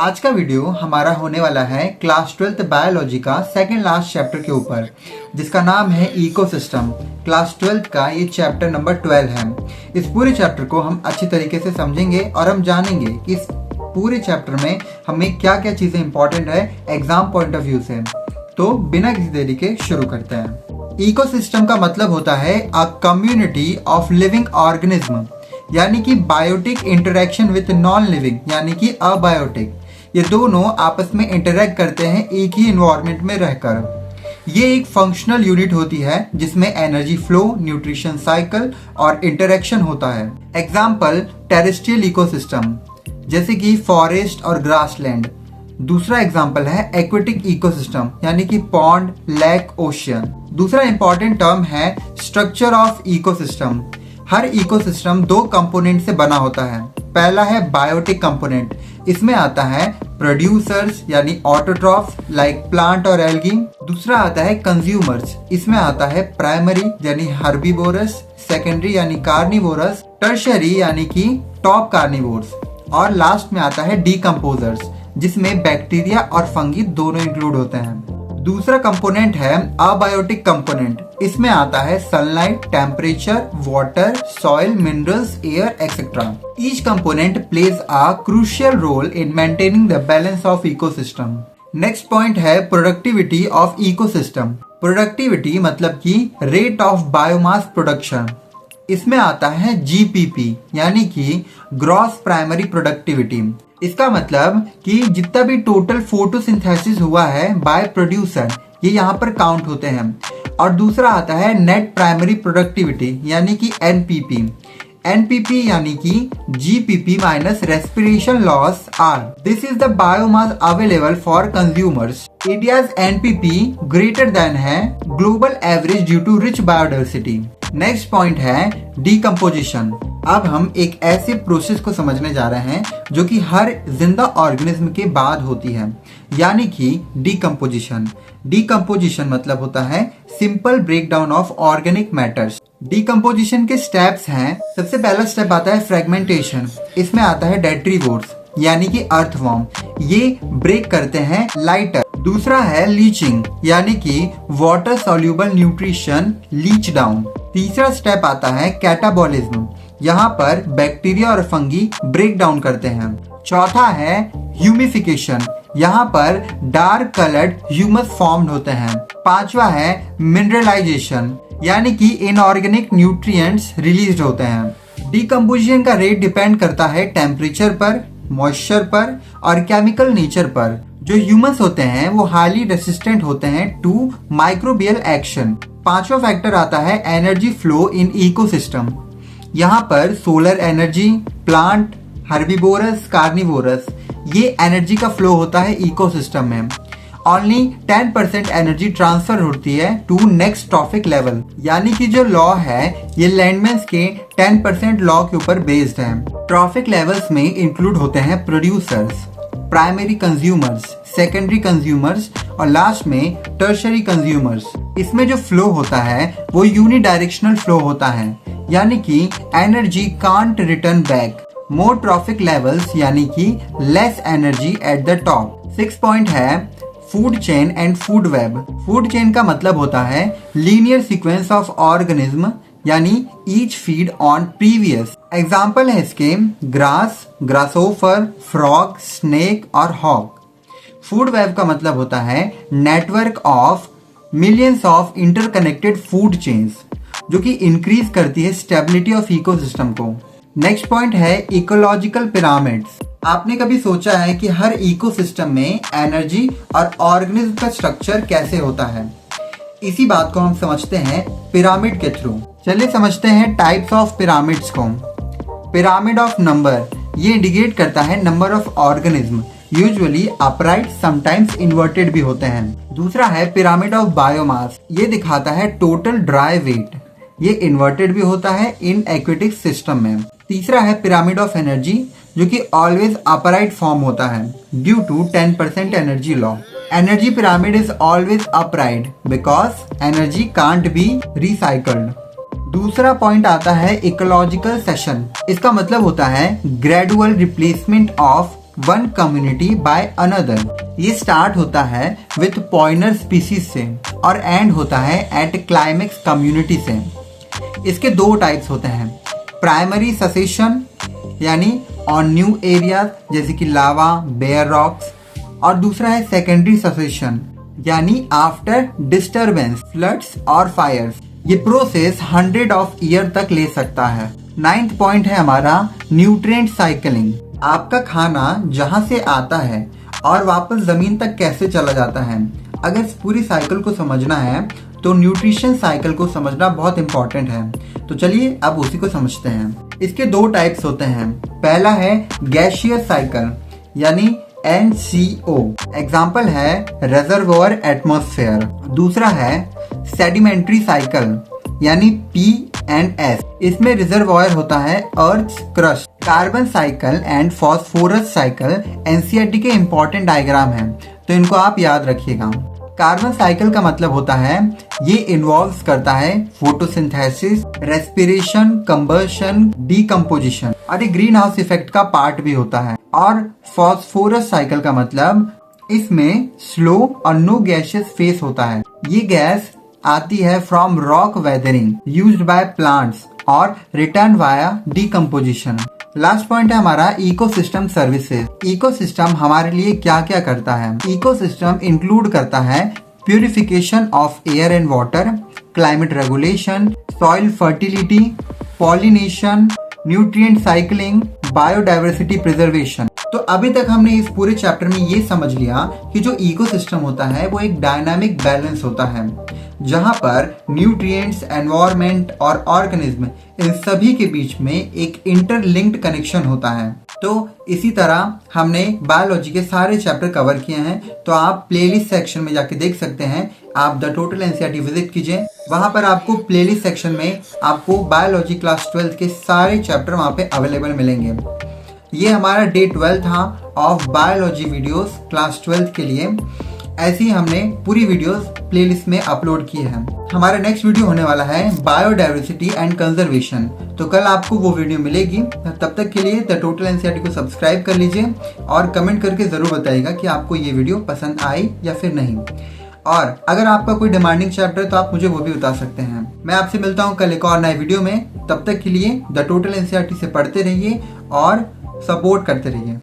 आज का वीडियो हमारा होने वाला है क्लास 12th बायोलॉजी का सेकंड लास्ट चैप्टर के ऊपर, जिसका नाम है इकोसिस्टम। क्लास 12th का ये चैप्टर नंबर 12 है। इस पूरे चैप्टर को हम अच्छी तरीके से समझेंगे और हम जानेंगे कि इस पूरे चैप्टर में हमें क्या क्या चीज़ें इंपॉर्टेंट है एग्जाम पॉइंट ऑफ व्यू से। तो बिना किसी देरी के शुरू करते हैं। इकोसिस्टम का मतलब होता है a community of living organism, यानी कि biotic interaction with non living यानी कि अबायोटिक। ये दोनों आपस में इंटरेक्ट करते हैं एक ही इन्वायरमेंट में रहकर। ये एक फंक्शनल यूनिट होती है जिसमें एनर्जी फ्लो, न्यूट्रिशन साइकिल और इंटरेक्शन होता है। एग्जाम्पल टेरेस्ट्रियल इकोसिस्टम जैसे कि फॉरेस्ट और ग्रासलैंड। दूसरा एग्जाम्पल है एक्वेटिक इकोसिस्टम यानी कि पॉन्ड, लेक, ओशियन। दूसरा इंपॉर्टेंट टर्म है structure of ecosystem. Her ecosystem दो कंपोनेंट से बना होता है। पहला है बायोटिक कंपोनेंट, इसमें आता है प्रोड्यूसर्स यानी ऑटोट्रॉफ लाइक प्लांट और एल्गी। दूसरा आता है कंज्यूमर्स, इसमें आता है प्राइमरी यानी हर्बीवोरस, सेकेंडरी यानी कार्निवोरस, टर्शरी यानी कि टॉप कार्निवोर्स, और लास्ट में आता है डीकम्पोजर्स जिसमें बैक्टीरिया और फंगी दोनों इंक्लूड होते हैं। दूसरा कंपोनेंट है अबायोटिक कंपोनेंट, इसमें आता है sunlight, temperature, water, soil, minerals, air etcetera. Each component plays a crucial role in maintaining the balance of ecosystem. Next point है प्रोडक्टिविटी ऑफ इकोसिस्टम। प्रोडक्टिविटी मतलब कि रेट ऑफ बायोमास प्रोडक्शन। इसमें आता है GPP यानी कि ग्रॉस प्राइमरी प्रोडक्टिविटी। इसका मतलब कि जितना भी टोटल फोटोसिंथेसिस हुआ है बाय प्रोड्यूसर, ये यहाँ पर काउंट होते हैं। और दूसरा आता है नेट प्राइमरी प्रोडक्टिविटी यानी कि एनपीपी। एनपीपी यानी कि GPP minus respiration loss R. This is the biomass available for consumers. India's NPP greater than है global average due to rich biodiversity. Next point है डीकम्पोजिशन। अब हम एक ऐसे प्रोसेस को समझने जा रहे हैं जो कि हर जिंदा ऑर्गेनिज्म के बाद होती है, यानी कि डीकम्पोजिशन। डीकम्पोजिशन मतलब होता है simple breakdown of organic matters. Decomposition के स्टेप्स हैं। सबसे पहला स्टेप आता है फ्रेगमेंटेशन। इसमें आता है डेट्रीवोर्स यानी कि अर्थवॉर्म, ये ब्रेक करते हैं लाइटर। दूसरा है लीचिंग यानी कि water soluble nutrition leach down. तीसरा स्टेप आता है कैटाबॉलिज्म, यहाँ पर बैक्टीरिया और फंगी ब्रेक डाउन करते हैं। चौथा है ह्यूमिफिकेशन, यहाँ पर डार्क कलर्ड ह्यूमस फॉर्म्ड होते हैं। पांचवा है मिनरलाइजेशन यानी कि इनऑर्गेनिक न्यूट्रिएंट्स रिलीज होते हैं। डिकम्पोजिशन का रेट डिपेंड करता है टेम्परेचर पर, मॉइस्चर पर और केमिकल नेचर पर। जो ह्यूमस होते हैं वो हाईली रेसिस्टेंट होते हैं टू माइक्रोबियल एक्शन। पांचवा फैक्टर आता है एनर्जी फ्लो इन इकोसिस्टम। यहाँ पर solar energy, plant, herbivorous, carnivorous, ये एनर्जी का फ्लो होता है इकोसिस्टम में। ओनली 10% एनर्जी ट्रांसफर होती है टू नेक्स्ट ट्रॉफिक लेवल, यानी कि जो लॉ है ये लैंडमैन्स के 10% लॉ के ऊपर बेस्ड है। ट्रॉफिक लेवल्स में इंक्लूड होते हैं producers, primary consumers, secondary consumers और लास्ट में टर्शरी कंज्यूमर्स। इसमें जो फ्लो होता है वो यूनिडायरेक्शनल फ्लो होता है, यानी कि energy can't return back. More trophic levels यानी कि less energy at the top. 6 point है food chain and food web. Food chain का मतलब होता है लीनियर सीक्वेंस ऑफ ऑर्गेनिज्म, यानी each feed on previous. Example है इसके ग्रास, ग्रासोफर, फ्रॉग, स्नेक और हॉग। फूड वेब का मतलब होता है network of millions of interconnected food chains, जो कि इंक्रीज करती है स्टेबिलिटी ऑफ इकोसिस्टम को। नेक्स्ट पॉइंट है इकोलॉजिकल पिरामिड्स। आपने कभी सोचा है कि हर इकोसिस्टम में एनर्जी और ऑर्गेनिज्म का स्ट्रक्चर कैसे होता है? इसी बात को हम समझते हैं पिरामिड के थ्रू। चलिए समझते हैं टाइप्स ऑफ पिरामिड्स को। पिरामिड ऑफ नंबर, ये इंडिकेट करता है number of organism, usually upright, sometimes inverted भी होते हैं। दूसरा है पिरामिड ऑफ बायोमास, ये दिखाता है टोटल ड्राई वेट, ये इन्वर्टेड भी होता है इन एक्वेटिक सिस्टम में। तीसरा है पिरामिड ऑफ एनर्जी, जो कि ऑलवेज अपराइट फॉर्म होता है due to 10% energy law. Energy pyramid is always upright because energy can't be recycled. दूसरा पॉइंट आता है इकोलॉजिकल सेशन। इसका मतलब होता है gradual replacement of one community by another. ये स्टार्ट होता है विथ पॉइनर स्पीसीज से और एंड होता है एट क्लाइमेक्स कम्युनिटी से। इसके दो टाइप्स होते हैं, प्राइमरी ससेशन यानी ऑन न्यू एरियाज जैसे कि लावा, बेयर रॉक्स, और दूसरा है सेकेंडरी ससेशन यानी आफ्टर डिस्टरबेंस, फ्लड्स और फायर्स। ये प्रोसेस 100 ऑफ ईयर तक ले सकता है। 9th पॉइंट है हमारा न्यूट्रिएंट साइकिलिंग। आपका खाना जहां से आता है और वापस जमीन तक कैसे चला जाता है, अगर इस पूरी साइकिल को समझना है तो न्यूट्रिशन साइकिल को समझना बहुत इंपॉर्टेंट है। तो चलिए अब उसी को समझते हैं। इसके दो टाइप्स होते हैं। पहला है गैसियस साइकिल यानी NCO, एग्जाम्पल है रिजर्वोयर एटमॉस्फेयर। दूसरा है सेडिमेंट्री साइकिल यानी PNS, इसमें रिजर्वोयर होता है earth crust. Carbon cycle and phosphorus cycle NCERT के इंपॉर्टेंट डायग्राम हैं, तो इनको आप याद रखिएगा। कार्बन साइकिल का मतलब होता है ये इन्वॉल्व करता है फोटोसिंथेसिस, रेस्पिरेशन, कंबशन, डीकम्पोजिशन और ये ग्रीन हाउस इफेक्ट का पार्ट भी होता है। और फॉस्फोरस साइकिल का मतलब इसमें स्लो और नो गैसियस फेस होता है। ये गैस आती है from rock weathering used by plants और return via decomposition. Last point है हमारा इकोसिस्टम सर्विसेज। इकोसिस्टम हमारे लिए क्या क्या करता है? इकोसिस्टम इंक्लूड करता है purification of air and water, climate regulation, soil fertility, pollination, nutrient cycling, biodiversity preservation. तो अभी तक हमने इस पूरे चैप्टर में ये समझ लिया कि जो इकोसिस्टम होता है वो एक डायनामिक बैलेंस होता है, जहां पर न्यूट्रिएंट्स, एनवायरनमेंट और ऑर्गेनिज्म इन सभी के बीच में एक इंटरलिंक्ड कनेक्शन होता है। तो इसी तरह हमने बायोलॉजी के सारे चैप्टर कवर किए हैं, तो आप प्लेलिस्ट सेक्शन में जाके देख सकते हैं। आप द टोटल एनसीईआरटी विजिट कीजिए, वहां पर आपको प्लेलिस्ट सेक्शन में आपको बायोलॉजी क्लास 12 के सारे चैप्टर वहां पे अवेलेबल मिलेंगे। ये हमारा डे 12 था ऑफ बायोलॉजी वीडियोस क्लास 12 के लिए। ऐसी हमने पूरी वीडियोस प्लेलिस्ट में अपलोड की है। हमारा नेक्स्ट वीडियो होने वाला है बायोडाइवर्सिटी एंड कंजर्वेशन, तो कल आपको वो वीडियो मिलेगी। तब तक के लिए द टोटल एनसीईआरटी को सब्सक्राइब कर लीजिए और कमेंट करके जरूर बताइएगा कि आपको ये वीडियो पसंद आई या फिर नहीं। और अगर आपका कोई डिमांडिंग चैप्टर है तो आप मुझे वो भी बता सकते हैं। मैं आपसे मिलता हूँ कल एक और नए वीडियो में। तब तक के लिए द टोटल एनसीईआरटी से पढ़ते रहिए और सपोर्ट करते रहिए।